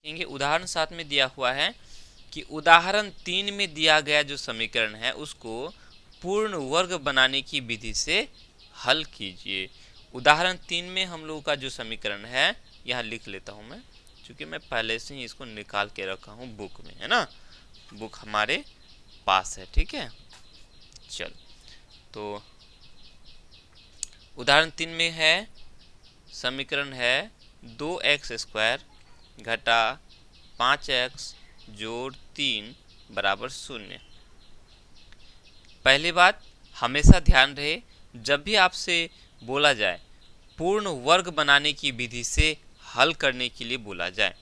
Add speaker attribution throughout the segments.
Speaker 1: देखेंगे उदाहरण 7 में दिया हुआ है कि उदाहरण 3 में दिया गया जो समीकरण है उसको पूर्ण वर्ग बनाने की विधि से हल कीजिए। उदाहरण 3 में हम लोगों का जो समीकरण है यहाँ लिख लेता हूँ मैं, क्योंकि मैं पहले से ही इसको निकाल के रखा हूँ बुक में, है ना, बुक हमारे पास है। ठीक है, चलो तो उदाहरण 3 में है समीकरण है 2x² घटा 5x जोड़ 3 बराबर 0। पहली बात हमेशा ध्यान रहे, जब भी आपसे बोला जाए पूर्ण वर्ग बनाने की विधि से हल करने के लिए बोला जाए,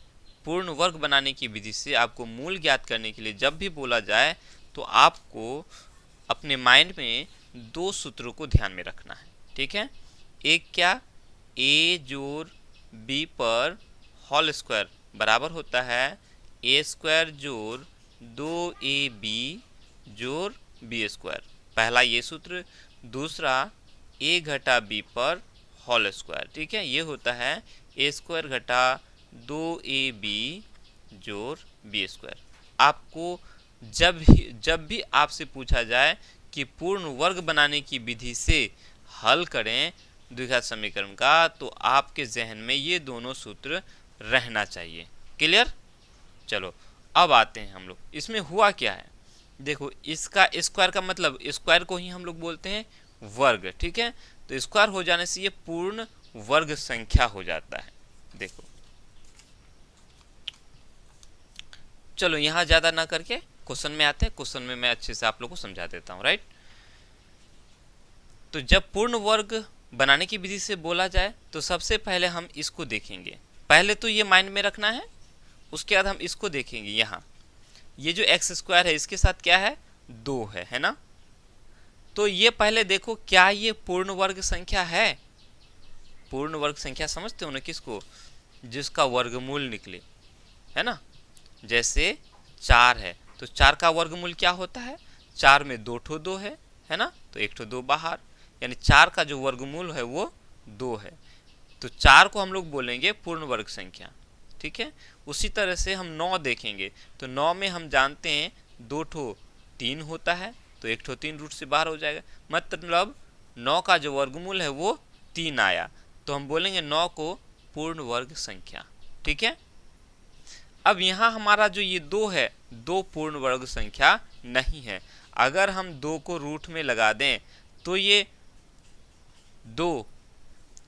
Speaker 1: पूर्ण वर्ग बनाने की विधि से आपको मूल ज्ञात करने के लिए जब भी बोला जाए तो आपको अपने माइंड में दो सूत्रों को ध्यान में रखना है। ठीक है, एक क्या, a जोड़ b पर होल स्क्वायर बराबर होता है a² जोड़ 2ab जोड़ b²। पहला ये सूत्र। दूसरा a घटा b पर होल स्क्वायर। ठीक है, ये होता है a² घटा 2ab जोड़ b²। आपको जब भी आपसे पूछा जाए कि पूर्ण वर्ग बनाने की विधि से हल करें द्विघात समीकरण का, तो आपके जहन में ये दोनों सूत्र रहना चाहिए। क्लियर? चलो अब आते हैं हम लोग, इसमें हुआ क्या है। देखो, इसका स्क्वायर का मतलब, स्क्वायर को ही हम लोग बोलते हैं वर्ग। ठीक है, तो स्क्वायर हो जाने से ये पूर्ण वर्ग संख्या हो जाता है। देखो, चलो यहाँ ज्यादा ना करके क्वेश्चन में आते हैं। क्वेश्चन में मैं अच्छे से आप लोग को समझा देता हूँ। राइट, तो जब पूर्ण वर्ग बनाने की विधि से बोला जाए तो सबसे पहले हम इसको देखेंगे। पहले तो ये माइंड में रखना है, उसके बाद हम इसको देखेंगे। यहाँ ये जो x² है इसके साथ क्या है, 2 है ना। तो ये पहले देखो, क्या ये पूर्ण वर्ग संख्या है? पूर्ण वर्ग संख्या समझते हो ना किसको, जिसका वर्गमूल निकले, है ना। जैसे 4 है तो 4 का वर्गमूल क्या होता है, 4 में 2 ठो 2 है ना, तो 1 ठो 2 बाहर, यानी 4 का जो वर्गमूल है वो 2 है। तो 4 को हम लोग बोलेंगे पूर्ण वर्ग संख्या। ठीक है, उसी तरह से हम 9 देखेंगे तो 9 में हम जानते हैं 2 ठो 3 होता है, तो 1 ठो 3 रूट से बाहर हो जाएगा, मतलब 9 का जो वर्गमूल है वो 3 आया, तो हम बोलेंगे 9 को पूर्ण वर्ग संख्या। ठीक है, अब यहाँ हमारा जो ये 2 है, 2 पूर्ण वर्ग संख्या नहीं है। अगर हम 2 को रूट में लगा दें तो ये 2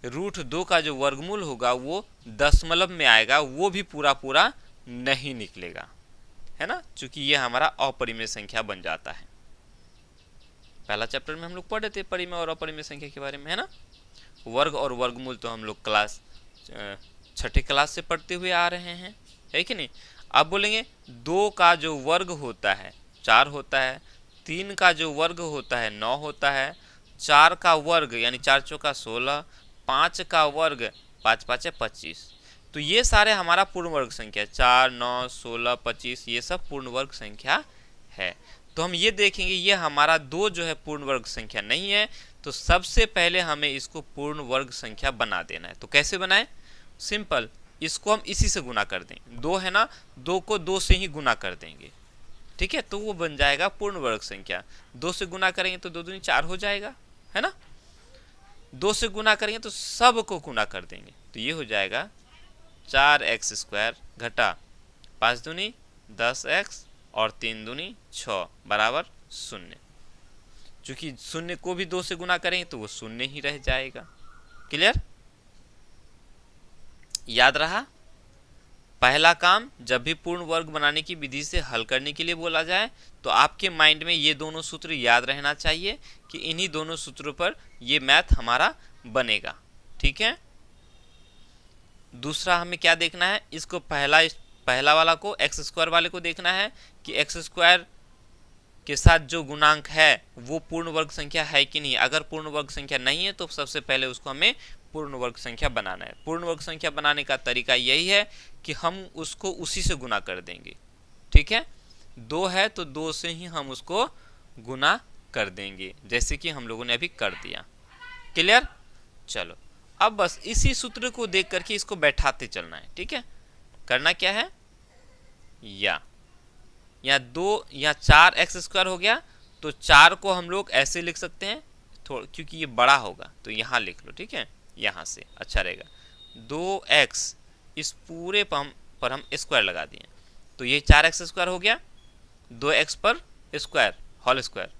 Speaker 1: रूट 2 का जो वर्गमूल होगा वो दशमलव में आएगा, वो भी पूरा पूरा नहीं निकलेगा, है ना, क्योंकि ये हमारा अपरिमेय संख्या बन जाता है। पहला चैप्टर में हम लोग पढ़े थे परिमेय और अपरिमेय संख्या के बारे में, है ना। वर्ग और वर्गमूल तो हम लोग क्लास 6ठी क्लास से पढ़ते हुए आ रहे हैं, है कि नहीं। अब बोलेंगे 2 का जो वर्ग होता है 4 होता है, 3 का जो वर्ग होता है 9 होता है, 4 का वर्ग यानी 4 चौका 16, 5 का वर्ग 5 5 25। तो ये सारे हमारा पूर्ण वर्ग संख्या 4, 9, 16, 25 ये सब पूर्ण वर्ग संख्या है। तो हम ये देखेंगे ये हमारा 2 जो है पूर्ण वर्ग संख्या नहीं है, तो सबसे पहले हमें इसको पूर्ण वर्ग संख्या बना देना है। तो कैसे बनाए, सिंपल, इसको हम इसी से गुना कर देंगे। 2 है ना, 2 को 2 से ही गुना कर देंगे। ठीक है, तो वो बन जाएगा पूर्ण वर्ग संख्या। 2 से गुना करेंगे तो 2 दूनी 4 हो जाएगा, है ना। 2 से गुना करेंगे तो सब को गुना कर देंगे, तो ये हो जाएगा 4x² घटा 5 दूनी 10x और 3 दूनी 6 बराबर 0। चूंकि 0 को भी 2 से गुना करेंगे तो वो 0 ही रह जाएगा। क्लियर? याद रहा, पहला काम, जब भी पूर्ण वर्ग बनाने की विधि से हल करने के लिए बोला जाए तो आपके माइंड में ये दोनों सूत्र याद रहना चाहिए कि इन्हीं दोनों सूत्रों पर ये मैथ हमारा बनेगा। ठीक है, दूसरा हमें क्या देखना है, इसको पहला वाला को x² वाले को देखना है कि x² के साथ जो गुणांक है वो पूर्ण वर्ग संख्या है कि नहीं। अगर पूर्ण वर्ग संख्या नहीं है तो सबसे पहले उसको हमें पूर्ण वर्ग संख्या बनाना है। पूर्ण वर्ग संख्या बनाने का तरीका यही है कि हम उसको उसी से गुना कर देंगे। ठीक है, 2 है तो 2 से ही हम उसको गुना कर देंगे, जैसे कि हम लोगों ने अभी कर दिया। क्लियर? चलो अब बस इसी सूत्र को देख करके इसको बैठाते चलना है। ठीक है, करना क्या है, यहाँ 2 यहाँ 4x² हो गया, तो 4 को हम लोग ऐसे लिख सकते हैं थोड़ा, क्योंकि ये बड़ा होगा तो यहाँ लिख लो, ठीक है, यहाँ से अच्छा रहेगा। 2x इस पूरे पर हम स्क्वायर लगा दिए, तो ये 4x² हो गया, 2x पर स्क्वायर होल स्क्वायर,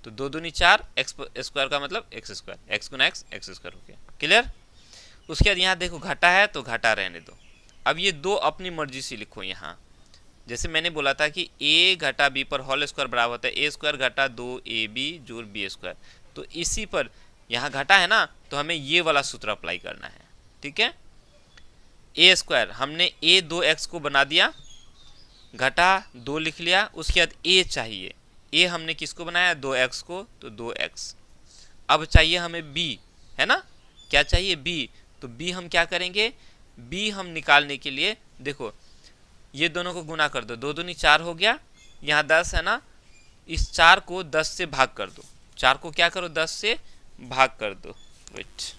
Speaker 1: तो 2 दूनी 4, x पर स्क्वायर का मतलब x², x गुना x x² हो गया। क्लियर। उसके बाद यहाँ देखो घटा है तो घटा रहने दो। अब ये 2 अपनी मर्जी से लिखो यहाँ, जैसे मैंने बोला था कि a घटा b पर होल स्क्वायर बराबर होता है a² घटा 2ab जोड़ b², तो इसी पर यहाँ घटा है ना, तो हमें ये वाला सूत्र अप्लाई करना है, ठीक है। a² हमने a 2x को बना दिया, घटा 2 लिख लिया, उसके बाद a चाहिए, a हमने किसको बनाया 2x को, तो 2x। अब चाहिए हमें b, है ना, क्या चाहिए b, तो b हम क्या करेंगे, b हम निकालने के लिए देखो ये दोनों को गुना कर दो, 2 दूनी 4 हो गया, यहाँ 10 है ना, इस 4 को 10 से भाग कर दो, 4 को क्या करो 10 से भाग कर दो, वेट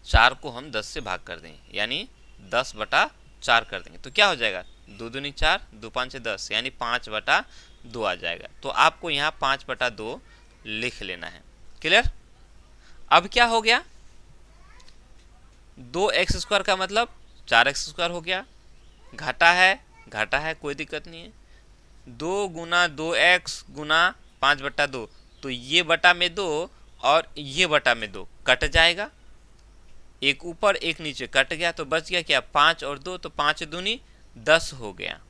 Speaker 1: 4 को हम 10 से भाग कर देंगे, यानी 10/4 कर देंगे, तो क्या हो जाएगा 2 दूनी 4, 2 5 10, यानी 5/2 आ जाएगा। तो आपको यहाँ 5/2 लिख लेना है। क्लियर। अब क्या हो गया, 2x² का मतलब 4x² हो गया, घटा है कोई दिक्कत नहीं है, 2 गुना 2x गुना 5/2, तो ये बटा में 2 और ये बटा में 2 कट जाएगा, एक ऊपर एक नीचे कट गया, तो बच गया क्या 5 और 2, तो 5 दूनी 10 हो गया,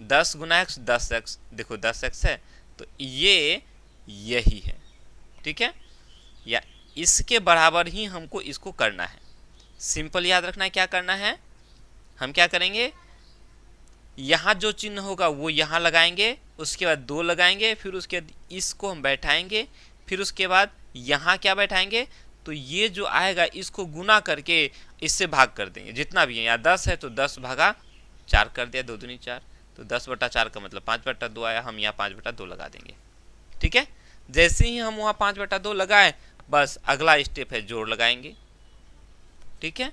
Speaker 1: 10 गुना x 10x, देखो 10x है, तो ये यही है, ठीक है, या इसके बराबर ही हमको इसको करना है। सिंपल याद रखना है क्या करना है, हम क्या करेंगे, यहाँ जो चिन्ह होगा वो यहाँ लगाएंगे, उसके बाद 2 लगाएंगे, फिर उसके बाद इसको हम बैठाएंगे, फिर उसके बाद यहाँ क्या बैठाएंगे, तो ये जो आएगा इसको गुना करके इससे भाग कर देंगे, जितना भी है, यहाँ 10 है तो 10/4 कर दिया, 2 दूनी 4, तो 10/4 का मतलब 5/2 आया, हम यहाँ 5/2 लगा देंगे, ठीक है। जैसे ही हम वहाँ 5/2 लगाए, बस अगला स्टेप है जोड़ लगाएंगे, ठीक है,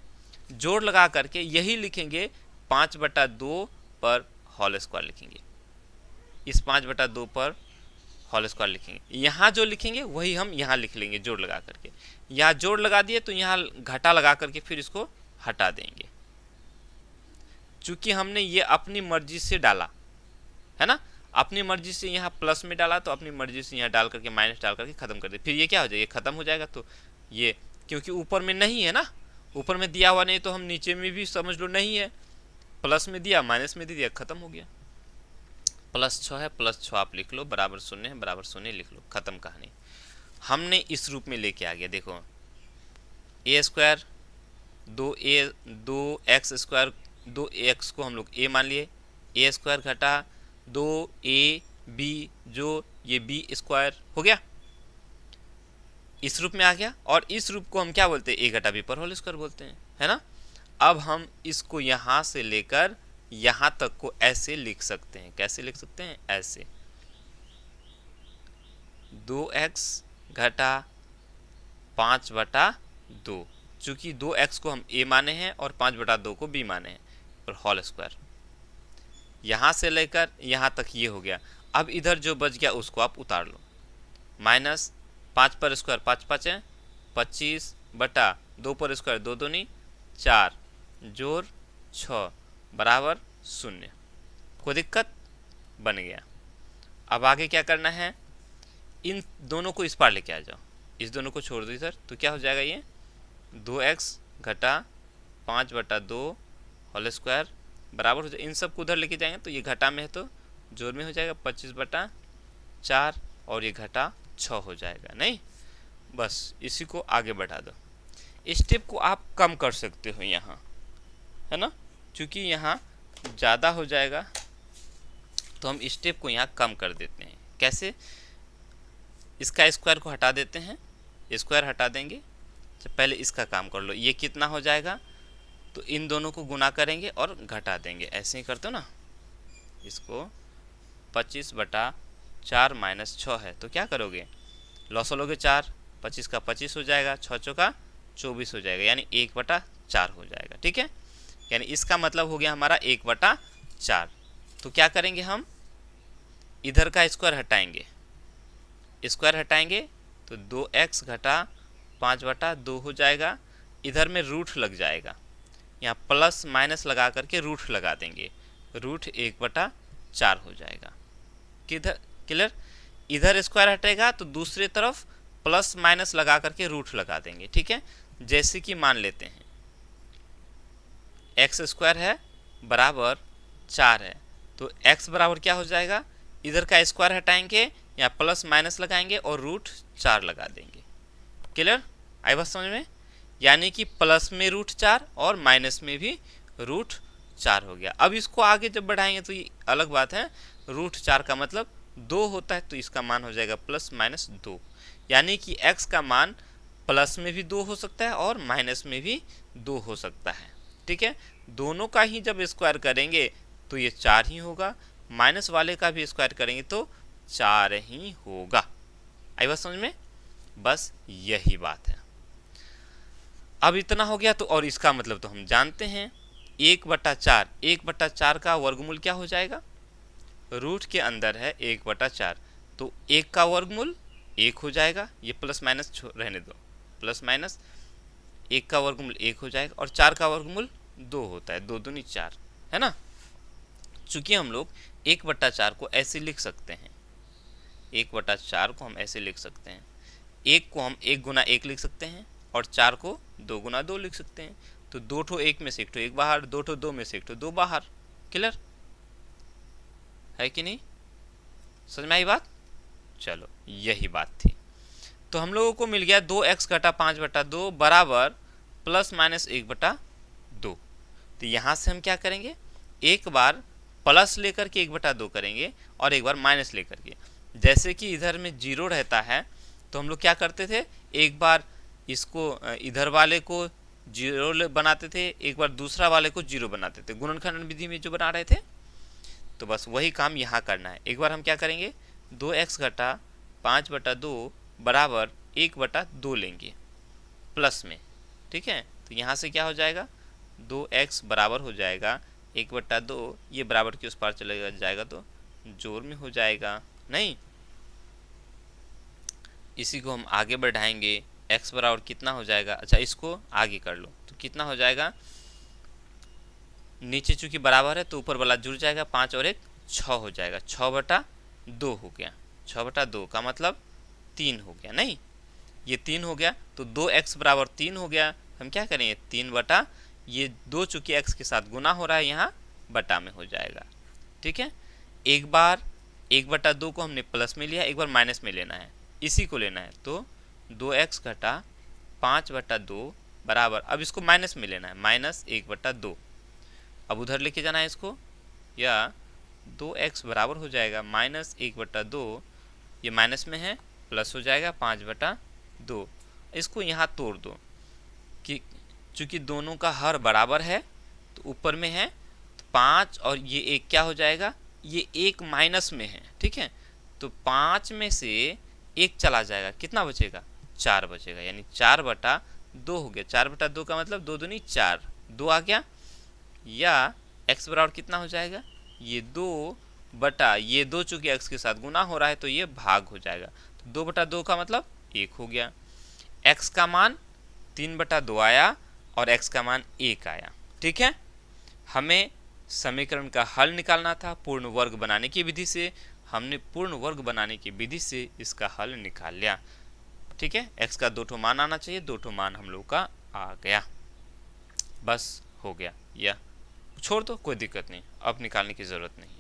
Speaker 1: जोड़ लगा करके यही लिखेंगे 5/2 पर होल स्क्वायर लिखेंगे, इस 5/2 पर होल स्क्वायर लिखेंगे, यहाँ जो लिखेंगे वही हम यहाँ लिख लेंगे जोड़ लगा करके, यहाँ जोड़ लगा दिए तो यहाँ घटा लगा करके फिर इसको हटा देंगे, चूंकि हमने ये अपनी मर्जी से डाला है ना, अपनी मर्जी से यहाँ प्लस में डाला, तो अपनी मर्जी से यहाँ डाल करके माइनस डाल करके खत्म कर दे, फिर ये क्या हो जाएगा खत्म हो जाएगा, तो ये क्योंकि ऊपर में नहीं है ना, ऊपर में दिया हुआ नहीं, तो हम नीचे में भी समझ लो नहीं है, प्लस में दिया माइनस में दे दिया, खत्म हो गया। +6 है, +6 आप लिख लो, बराबर 0 है, बराबर 0 लिख लो, खत्म कहानी। हमने इस रूप में लेके आ गया, देखो a² 2x² 2x को हम लोग a मान लिए, a² घटा 2ab जो ये b² हो गया, इस रूप में आ गया, और इस रूप को हम क्या बोलते हैं, a घटा b पर होल स्क्वायर बोलते हैं, है ना। अब हम इसको यहाँ से लेकर यहाँ तक को ऐसे लिख सकते हैं, कैसे लिख सकते हैं, ऐसे 2x घटा 5/2, चूंकि 2x को हम a माने हैं और 5/2 को b माने हैं, और होल स्क्वायर यहाँ से लेकर यहाँ तक ये हो गया। अब इधर जो बच गया उसको आप उतार लो, माइनस 5 पर स्क्वायर 5 5 है 25/2 पर स्क्वायर 2 दूनी 4 जोड़ 6 बराबर 0, कोई दिक्कत, बन गया। अब आगे क्या करना है, इन दोनों को इस पार लेके आ जाओ, इस दोनों को छोड़ दो इधर, तो क्या हो जाएगा, ये 2x घटा 5/2 होल स्क्वायर बराबर हो जाए, इन सब को उधर लेके जाएंगे तो ये घटा में है तो जोड़ में हो जाएगा 25/4, और ये घटा 6 हो जाएगा, नहीं बस इसी को आगे बढ़ा दो। स्टेप को आप कम कर सकते हो यहाँ, है ना, क्योंकि यहाँ ज़्यादा हो जाएगा, तो हम स्टेप को यहाँ कम कर देते हैं। कैसे, इसका स्क्वायर को हटा देते हैं, स्क्वायर हटा देंगे, तो पहले इसका काम कर लो, ये कितना हो जाएगा, तो इन दोनों को गुना करेंगे और घटा देंगे, ऐसे ही करते हो ना, इसको 25/4 -6 है, तो क्या करोगे, लॉस लोगे 4, 25 का 25 हो जाएगा, 6 चौका 24 हो जाएगा, यानी 1/4 हो जाएगा। ठीक है, यानी इसका मतलब हो गया हमारा 1/4। तो क्या करेंगे हम, इधर का स्क्वायर हटाएंगे, स्क्वायर हटाएंगे तो 2x घटा 5/2 हो जाएगा। इधर में रूट लग जाएगा, यहाँ प्लस माइनस लगा करके रूट लगा देंगे, रूट 1/4 हो जाएगा। किधर क्लियर, इधर स्क्वायर हटेगा तो दूसरे तरफ प्लस माइनस लगा करके रूट लगा देंगे। ठीक है, जैसे कि मान लेते हैं एक्स स्क्वायर है बराबर 4 है, तो x बराबर क्या हो जाएगा, इधर का स्क्वायर हटाएंगे, यहाँ प्लस माइनस लगाएंगे और रूट 4 लगा देंगे। क्लियर, आई बात समझ में, यानी कि प्लस में रूट 4 और माइनस में भी रूट 4 हो गया। अब इसको आगे जब बढ़ाएंगे तो ये अलग बात है, रूट 4 का मतलब 2 होता है, तो इसका मान हो जाएगा प्लस माइनस 2, यानी कि x का मान प्लस में भी 2 हो सकता है और माइनस में भी 2 हो सकता है। ठीक है, दोनों का ही जब स्क्वायर करेंगे तो ये 4 ही होगा, माइनस वाले का भी स्क्वायर करेंगे तो 4 ही होगा। आई बात समझ में, बस यही बात है। अब इतना हो गया, तो और इसका मतलब तो हम जानते हैं 1/4, 1/4 का वर्गमूल क्या हो जाएगा, रूट के अंदर है 1/4, तो 1 का वर्गमूल 1 हो जाएगा, ये प्लस माइनस रहने दो, प्लस माइनस 1 का वर्गमूल 1 हो जाएगा, और 4 का वर्गमूल 2 होता है, 2 दूनी 4 है ना। चूंकि हम लोग 1/4 को ऐसे लिख सकते हैं, 1/4 को हम ऐसे लिख सकते हैं, 1 को हम 1 गुना 1 लिख सकते हैं और 4 को 2 गुना 2 लिख सकते हैं। तो 2 ठो 1 में से 1 ठो 1 बाहर, 2 ठो 2 में से 1 ठो 2 बाहर। क्लियर है कि नहीं, समझ में आई बात। चलो यही बात थी। तो हम लोगों को मिल गया 2x घटा 5/2 बराबर प्लस माइनस 1/2। तो यहाँ से हम क्या करेंगे, एक बार प्लस लेकर के 1/2 करेंगे और एक बार माइनस लेकर के। जैसे कि इधर में 0 रहता है तो हम लोग क्या करते थे, एक बार इसको इधर वाले को 0 बनाते थे, एक बार दूसरा वाले को 0 बनाते थे, गुणनखंड विधि में जो बना रहे थे। तो बस वही काम यहाँ करना है। एक बार हम क्या करेंगे, 2x घटा 5/2 बराबर 1/2 लेंगे प्लस में। ठीक है, तो यहाँ से क्या हो जाएगा, 2x बराबर हो जाएगा 1/2, ये बराबर के उस पार चले जाएगा तो जोड़ में हो जाएगा नहीं। इसी को हम आगे बढ़ाएंगे, x बराबर कितना हो जाएगा, अच्छा इसको आगे कर लो तो कितना हो जाएगा, नीचे चूंकि बराबर है तो ऊपर वाला जुड़ जाएगा, 5 और 1 6 हो जाएगा, 6/2 हो गया, 6/2 का मतलब 3 हो गया नहीं, ये 3 हो गया। तो 2x बराबर 3 हो गया, हम क्या करेंगे 3 ये 2 चूंकि x के साथ गुना हो रहा है यहाँ बटा में हो जाएगा। ठीक है, एक बार 1/2 को हमने प्लस में लिया, एक बार माइनस में लेना है, इसी को लेना है। तो 2x घटा 5/2 बराबर, अब इसको माइनस में लेना है, माइनस 1/2, अब उधर लेके जाना है इसको, या 2x बराबर हो जाएगा माइनस 1/2, ये माइनस में है प्लस हो जाएगा 5/2। इसको यहाँ तोड़ दो कि चूंकि दोनों का हर बराबर है तो ऊपर में है तो 5 और ये 1 क्या हो जाएगा, ये 1 माइनस में है। ठीक है, तो 5 में से 1 चला जाएगा, कितना बचेगा, 4 बचेगा, यानी 4/2 हो गया। 4/2 का मतलब 2 दूनी 4, 2 आ गया, या x बराबर कितना हो जाएगा, ये 2 चूंकि x के साथ गुना हो रहा है तो ये भाग हो जाएगा, तो 2/2 का मतलब 1 हो गया। x का मान 3/2 आया और x का मान 1 आया। ठीक है, हमें समीकरण का हल निकालना था पूर्ण वर्ग बनाने की विधि से, हमने पूर्ण वर्ग बनाने की विधि से इसका हल निकाल लिया। ठीक है, x का 2 ठो मान आना चाहिए, 2 ठो मान हम लोग का आ गया, बस हो गया। या छोड़ दो, कोई दिक्कत नहीं, अब निकालने की जरूरत नहीं।